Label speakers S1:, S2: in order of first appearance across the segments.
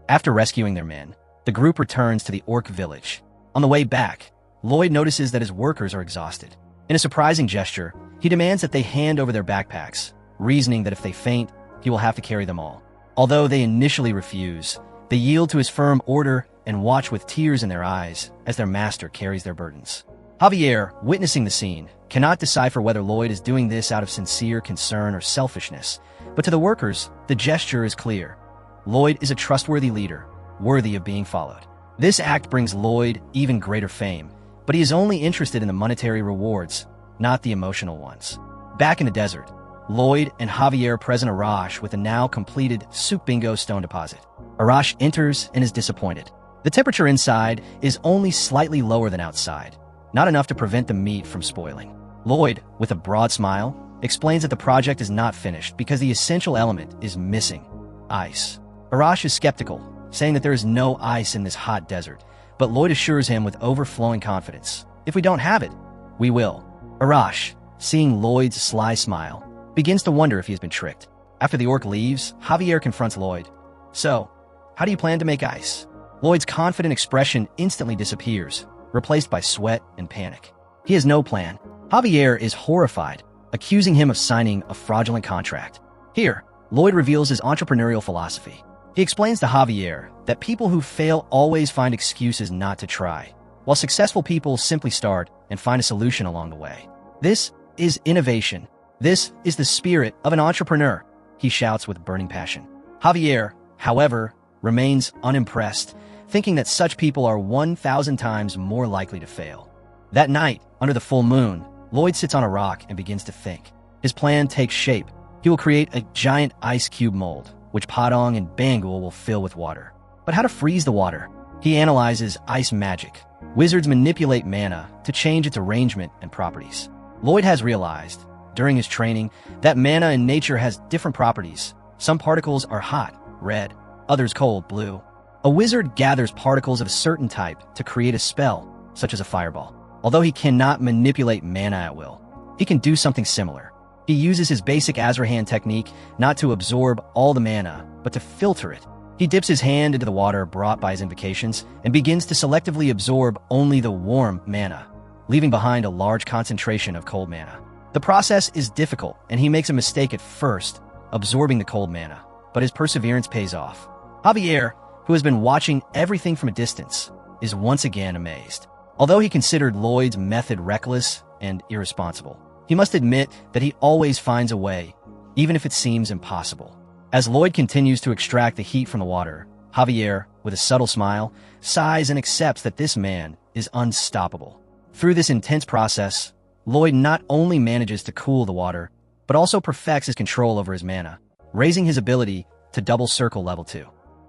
S1: After rescuing their men, the group returns to the orc village. On the way back, Lloyd notices that his workers are exhausted. In a surprising gesture, he demands that they hand over their backpacks, reasoning that if they faint, he will have to carry them all. Although they initially refuse, they yield to his firm order and watch with tears in their eyes as their master carries their burdens. Javier, witnessing the scene, cannot decipher whether Lloyd is doing this out of sincere concern or selfishness, but to the workers, the gesture is clear. Lloyd is a trustworthy leader, worthy of being followed. This act brings Lloyd even greater fame, but he is only interested in the monetary rewards, not the emotional ones. Back in the desert, Lloyd and Javier present Arash with a now completed Soup Bingo stone deposit. Arash enters and is disappointed. The temperature inside is only slightly lower than outside, not enough to prevent the meat from spoiling. Lloyd, with a broad smile, explains that the project is not finished because the essential element is missing: ice. Arash is skeptical, saying that there is no ice in this hot desert, but Lloyd assures him with overflowing confidence, "If we don't have it, we will." Arash, seeing Lloyd's sly smile, begins to wonder if he has been tricked. After the orc leaves, Javier confronts Lloyd. "So, how do you plan to make ice?" Lloyd's confident expression instantly disappears, replaced by sweat and panic. He has no plan. Javier is horrified, accusing him of signing a fraudulent contract. Here, Lloyd reveals his entrepreneurial philosophy. He explains to Javier that people who fail always find excuses not to try, while successful people simply start and find a solution along the way. This is innovation. This is the spirit of an entrepreneur, he shouts with burning passion. Javier, however, remains unimpressed, thinking that such people are 1,000 times more likely to fail. That night, under the full moon, Lloyd sits on a rock and begins to think. His plan takes shape. He will create a giant ice cube mold, which Padong and Bangul will fill with water. But how to freeze the water? He analyzes ice magic. Wizards manipulate mana to change its arrangement and properties. Lloyd has realized, during his training, that mana in nature has different properties. Some particles are hot, red, others cold, blue. A wizard gathers particles of a certain type to create a spell, such as a fireball. Although he cannot manipulate mana at will, he can do something similar. He uses his basic Azrahan technique not to absorb all the mana, but to filter it. He dips his hand into the water brought by his invocations and begins to selectively absorb only the warm mana, leaving behind a large concentration of cold mana. The process is difficult, and he makes a mistake at first, absorbing the cold mana, but his perseverance pays off. Javier, who has been watching everything from a distance, is once again amazed. Although he considered Lloyd's method reckless and irresponsible, he must admit that he always finds a way, even if it seems impossible. As Lloyd continues to extract the heat from the water, Javier, with a subtle smile, sighs and accepts that this man is unstoppable. Through this intense process, Lloyd not only manages to cool the water, but also perfects his control over his mana, raising his ability to double circle level 2.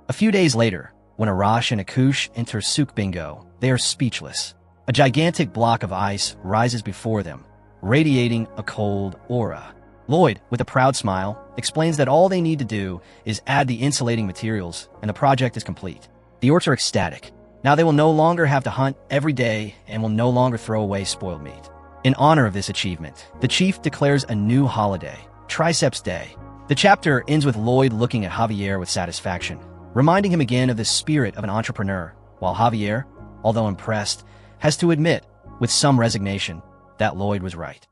S1: A few days later, when Arash and Akush enter Souk Bingo, they are speechless. A gigantic block of ice rises before them, radiating a cold aura. Lloyd, with a proud smile, explains that all they need to do is add the insulating materials, and the project is complete. The orcs are ecstatic. Now they will no longer have to hunt every day and will no longer throw away spoiled meat. In honor of this achievement, the chief declares a new holiday, Triceps Day. The chapter ends with Lloyd looking at Javier with satisfaction, reminding him again of the spirit of an entrepreneur, while Javier, although impressed, has to admit, with some resignation, that Lloyd was right.